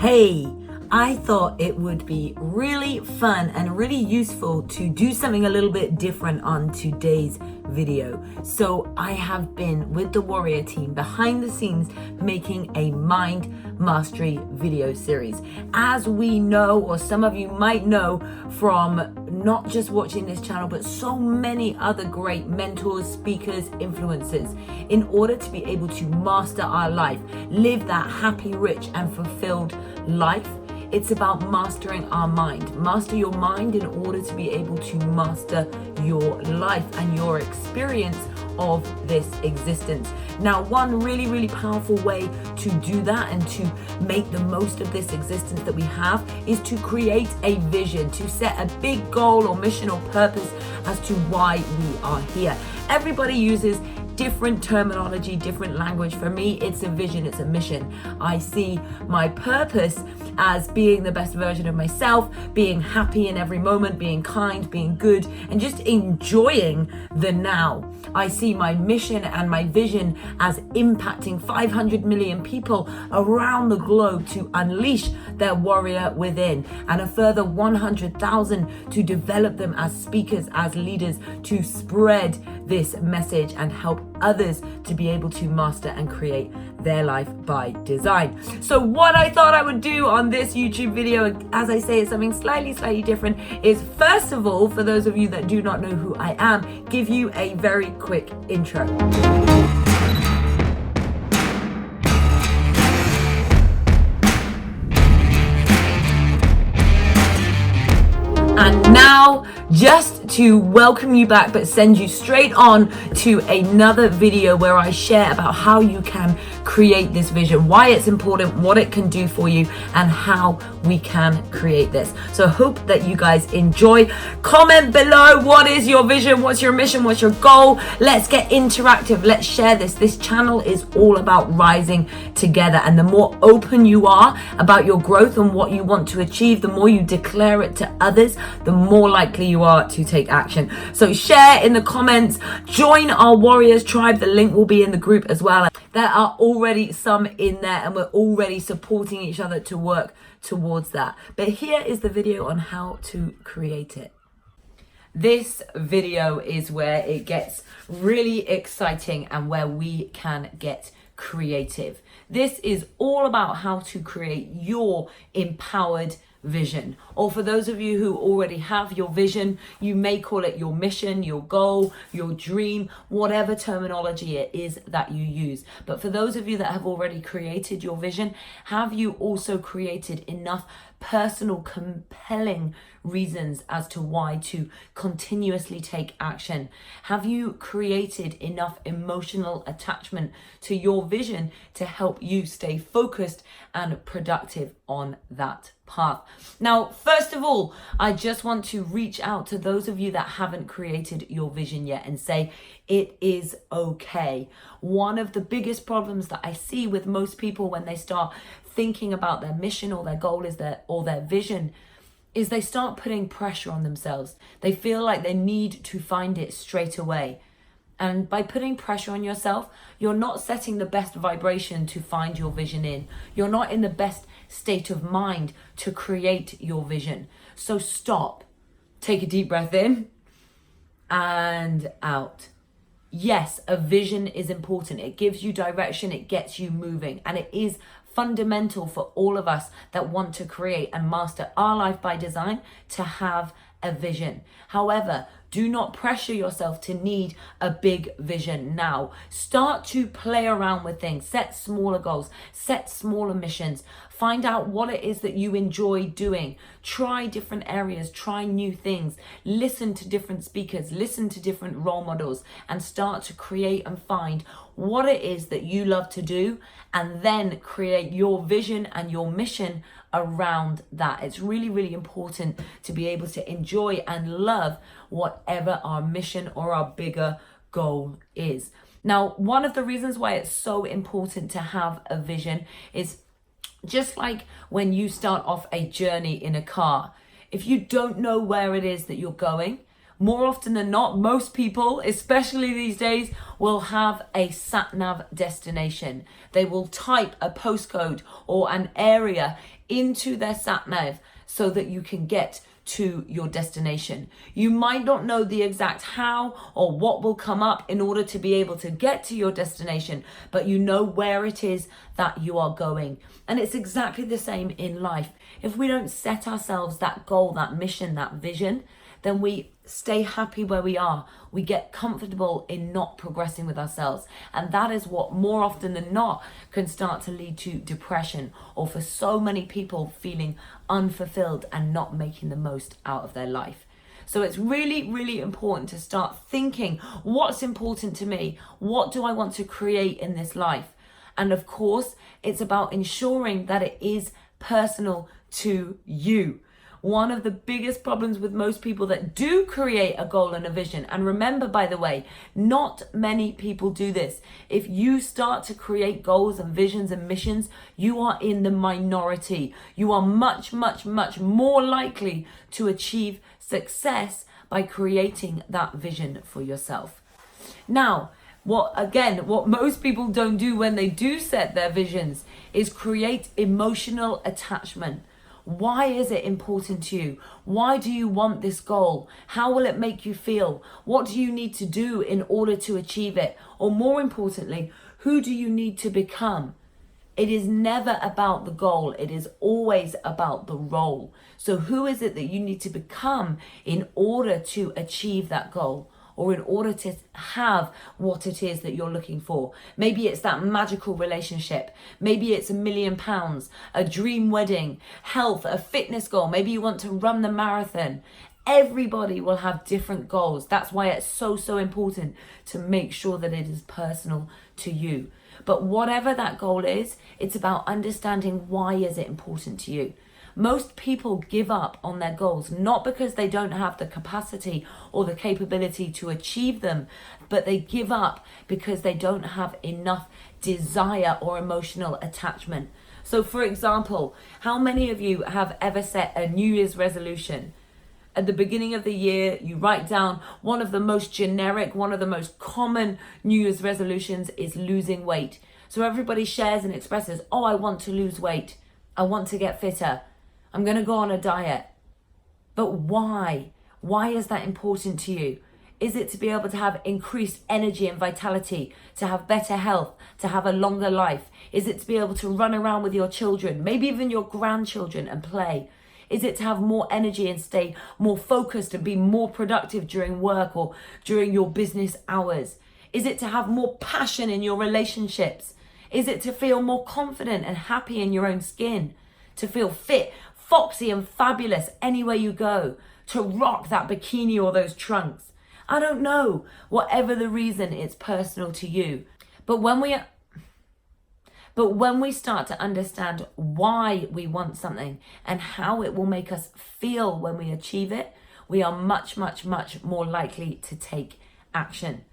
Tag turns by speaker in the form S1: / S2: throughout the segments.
S1: Hey, I thought it would be really fun and really useful to do something a little bit different on today's video. So I have been with the Warrior team behind the scenes making a mind mastery video series. As we know, or some of you might know from not just watching this channel, but so many other great mentors, speakers, influencers, in order to be able to master our life, live that happy, rich, and fulfilled life, it's about mastering our mind. Master your mind in order to be able to master your life and your experience of this existence. Now, one really powerful way to do that and to make the most of this existence that we have is to create a vision, to set a big goal or mission or purpose as to why we are here. Everybody uses different terminology, different language. For me, it's a vision, it's a mission. I see my purpose as being the best version of myself, being happy in every moment, being kind, being good, and just enjoying the now. I see my mission and my vision as impacting 500 million people around the globe to unleash their warrior within, and a further 100,000 to develop them as speakers, as leaders, to spread this message and help others to be able to master and create their life by design. So what I thought I would do on this YouTube video, as I say, is something slightly different, is first of all, for those of you that do not know who I am, give you a very quick intro. And now, just to welcome you back, but send you straight on to another video where I share about how you can create this vision, why it's important, what it can do for you, and how we can create this. So hope that you guys enjoy. Comment below, what is your vision, what's your mission, what's your goal? Let's get interactive, let's share this. This channel is all about rising together, and the more open you are about your growth and what you want to achieve, the more you declare it to others, the more likely you are to take action. So share in the comments, join our Warriors tribe. The link will be in the group as well. There are already some in there, and we're already supporting each other to work towards that. But here is the video on how to create it. This video is where it gets really exciting and where we can get creative. This is all about how to create your empowered vision. Or for those of you who already have your vision, you may call it your mission, your goal, your dream, whatever terminology it is that you use. But for those of you that have already created your vision, have you also created enough personal, compelling reasons as to why to continuously take action? Have you created enough emotional attachment to your vision to help you stay focused and productive on that path? Now, first of all, I just want to reach out to those of you that haven't created your vision yet and say, it is okay. One of the biggest problems that I see with most people when they start thinking about their mission or their goal is their vision is they start putting pressure on themselves. They feel like they need to find it straight away. And by putting pressure on yourself, you're not setting the best vibration to find your vision in. You're not in the best state of mind to create your vision. So stop, take a deep breath in and out. Yes, a vision is important. It gives you direction, it gets you moving, and it is fundamental for all of us that want to create and master our life by design to have a vision. However, do not pressure yourself to need a big vision now. Start to play around with things. Set smaller goals, set smaller missions. Find out what it is that you enjoy doing. Try different areas, try new things. Listen to different speakers, listen to different role models, and start to create and find what it is that you love to do, and then create your vision and your mission around that. It's really important to be able to enjoy and love whatever our mission or our bigger goal is. Now, one of the reasons why it's so important to have a vision is just like when you start off a journey in a car. If you don't know where it is that you're going, More often than not, most people, especially these days, will have a sat-nav destination. They will type a postcode or an area into their sat-nav so that you can get to your destination. You might not know the exact how or what will come up in order to be able to get to your destination, but you know where it is that you are going. And it's exactly the same in life. If we don't set ourselves that goal, that mission, that vision, then we stay happy where we are. We get comfortable in not progressing with ourselves. And that is what more often than not can start to lead to depression, or for so many people feeling unfulfilled and not making the most out of their life. So it's really, really important to start thinking, what's important to me? What do I want to create in this life? And of course, it's about ensuring that it is personal to you. One of the biggest problems with most people that do create a goal and a vision, and remember, by the way, not many people do this. If you start to create goals and visions and missions, you are in the minority. You are much, much, much more likely to achieve success by creating that vision for yourself. Now, what most people don't do when they do set their visions is create emotional attachment. Why is it important to you? Why do you want this goal? How will it make you feel? What do you need to do in order to achieve it? Or more importantly, who do you need to become? It is never about the goal. It is always about the role. So who is it that you need to become in order to achieve that goal? Or in order to have what it is that you're looking for? Maybe it's that magical relationship. Maybe it's £1 million, a dream wedding, health, a fitness goal. Maybe you want to run the marathon. Everybody will have different goals. That's why it's so important to make sure that it is personal to you. But whatever that goal is, it's about understanding why is it important to you. Most people give up on their goals, not because they don't have the capacity or the capability to achieve them, but they give up because they don't have enough desire or emotional attachment. So for example, how many of you have ever set a New Year's resolution? At the beginning of the year, you write down one of the most generic, one of the most common New Year's resolutions is losing weight. So everybody shares and expresses, oh, I want to lose weight. I want to get fitter. I'm going to go on a diet. But why? Why is that important to you? Is it to be able to have increased energy and vitality, to have better health, to have a longer life? Is it to be able to run around with your children, maybe even your grandchildren, and play? Is it to have more energy and stay more focused and be more productive during work or during your business hours? Is it to have more passion in your relationships? Is it to feel more confident and happy in your own skin? To feel fit, foxy and fabulous anywhere you go? To rock that bikini or those trunks? I don't know. Whatever the reason, it's personal to you. But when we start to understand why we want something and how it will make us feel when we achieve it, we are much, much, much more likely to take action.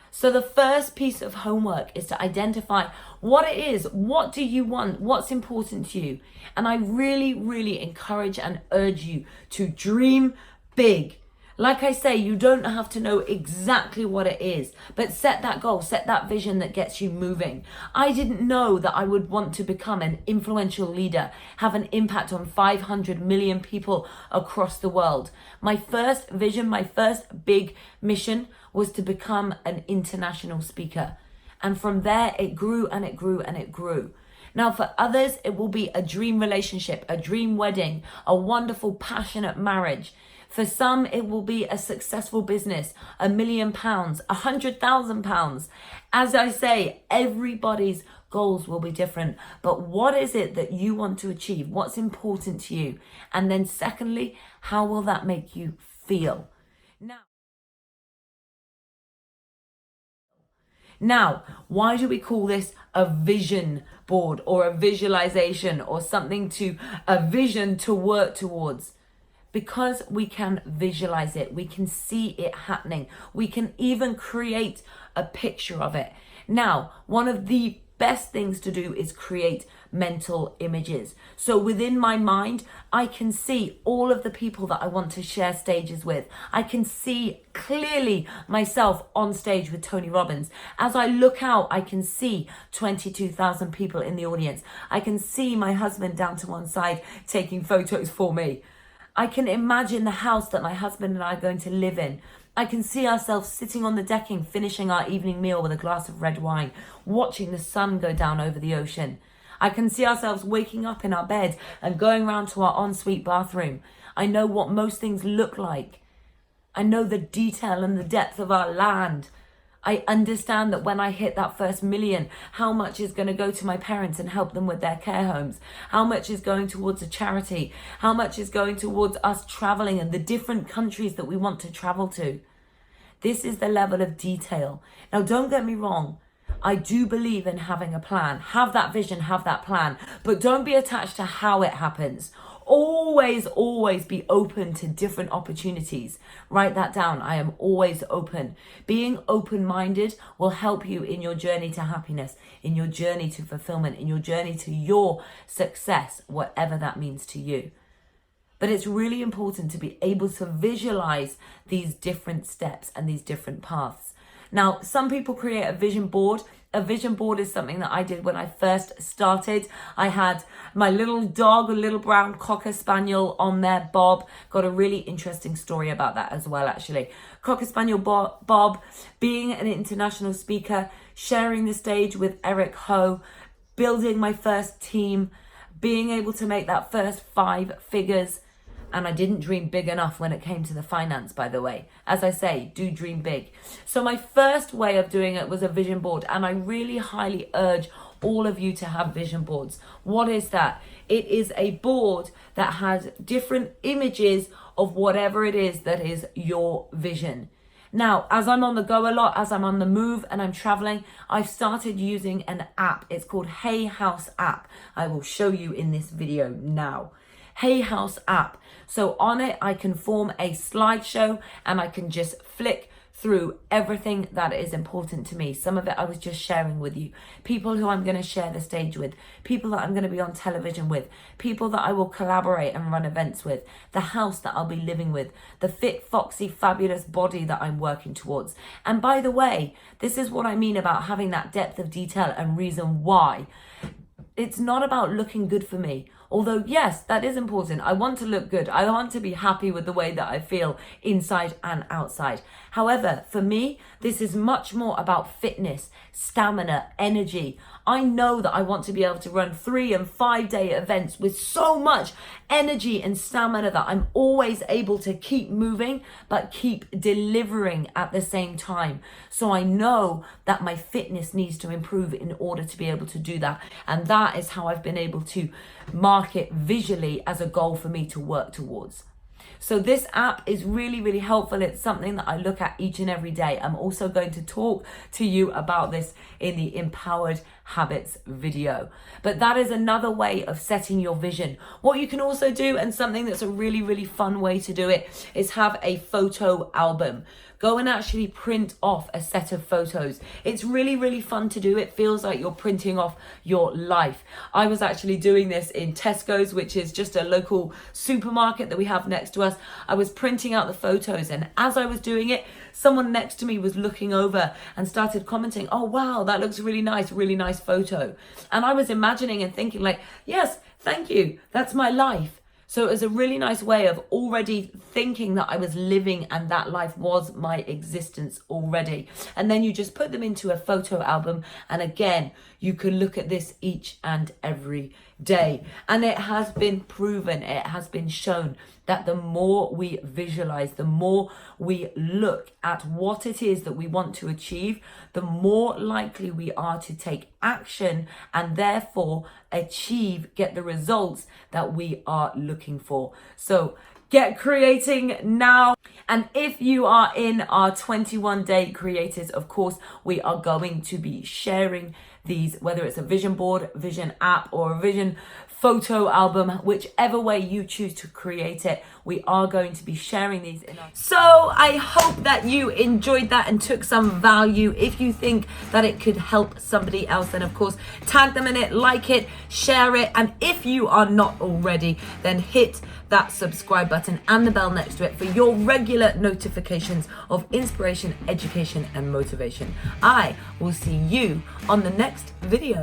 S1: So the first piece of homework is to identify what it is. What do you want? What's important to you? And I really, really encourage and urge you to dream big. Like I say, you don't have to know exactly what it is, but set that goal, set that vision that gets you moving. I didn't know that I would want to become an influential leader, have an impact on 500 million people across the world. My first vision, my first big mission was to become an international speaker. And from there, it grew and it grew and it grew. Now, for others, it will be a dream relationship, a dream wedding, a wonderful, passionate marriage. For some, it will be a successful business, £1 million, £100,000. As I say, everybody's goals will be different. But what is it that you want to achieve? What's important to you? And then secondly, how will that make you feel? Now, why do we call this a vision board or a visualization or a vision to work towards? Because we can visualize it, we can see it happening, we can even create a picture of it. Now, one of the best things to do is create mental images. So within my mind, I can see all of the people that I want to share stages with. I can see clearly myself on stage with Tony Robbins. As I look out, I can see 22,000 people in the audience. I can see my husband down to one side taking photos for me. I can imagine the house that my husband and I are going to live in. I can see ourselves sitting on the decking, finishing our evening meal with a glass of red wine, watching the sun go down over the ocean. I can see ourselves waking up in our bed and going round to our ensuite bathroom. I know what most things look like. I know the detail and the depth of our land. I understand that when I hit that first million, how much is going to go to my parents and help them with their care homes? How much is going towards a charity? How much is going towards us traveling and the different countries that we want to travel to? This is the level of detail. Now, don't get me wrong. I do believe in having a plan. Have that vision, have that plan. But don't be attached to how it happens. Always be open to different opportunities. Write that down. I am always open. Being open-minded will help you in your journey to happiness, in your journey to fulfillment, in your journey to your success, whatever that means to you. But it's really important to be able to visualize these different steps and these different paths. Now, some people create a vision board. A vision board is something that I did when I first started. I had my little dog, a little brown Cocker Spaniel on there, Bob. Got a really interesting story about that as well, actually. Cocker Spaniel Bob, being an international speaker, sharing the stage with Eric Ho, building my first team, being able to make that first 5 figures. And I didn't dream big enough when it came to the finance, by the way. As I say, do dream big. So my first way of doing it was a vision board. And I really highly urge all of you to have vision boards. What is that? It is a board that has different images of whatever it is that is your vision. Now, as I'm on the go a lot, as I'm on the move and I'm traveling, I've started using an app. It's called Hay House app. I will show you in this video now. Hay House app. So on it, I can form a slideshow and I can just flick through everything that is important to me. Some of it I was just sharing with you. People who I'm going to share the stage with, people that I'm going to be on television with, people that I will collaborate and run events with, the house that I'll be living with, the fit, foxy, fabulous body that I'm working towards. And by the way, this is what I mean about having that depth of detail and reason why. It's not about looking good for me. Although, yes, that is important. I want to look good. I want to be happy with the way that I feel inside and outside. However, for me, this is much more about fitness, stamina, energy. I know that I want to be able to run 3 and 5 day events with so much energy and stamina that I'm always able to keep moving, but keep delivering at the same time. So I know that my fitness needs to improve in order to be able to do that. And that is how I've been able to mark it visually as a goal for me to work towards. So this app is really, really helpful. It's something that I look at each and every day. I'm also going to talk to you about this in the Empowered Habits video. But that is another way of setting your vision. What you can also do, and something that's a really, really fun way to do it, is have a photo album. Go and actually print off a set of photos. It's really, really fun to do. It feels like you're printing off your life. I was actually doing this in Tesco's, which is just a local supermarket that we have next to us. I was printing out the photos, and as I was doing it, someone next to me was looking over and started commenting, "Oh wow, that looks really nice photo." And I was imagining and thinking like, yes, thank you, that's my life. So it was a really nice way of already thinking that I was living and that life was my existence already. And then you just put them into a photo album. And again, you can look at this each and every day. And it has been proven, it has been shown that the more we visualize, the more we look at what it is that we want to achieve, the more likely we are to take action and therefore get the results that we are looking for. So get creating now. And if you are in our 21-day creators, of course, we are going to be sharing these, whether it's a vision board, vision app, or a vision photo album, whichever way you choose to create it. We are going to be sharing these in our... So I hope that you enjoyed that and took some value. If you think that it could help somebody else, then of course tag them in it, like it, share it, and if you are not already, then hit that subscribe button and the bell next to it for your regular notifications of inspiration, education, and motivation. I will see you on the next video.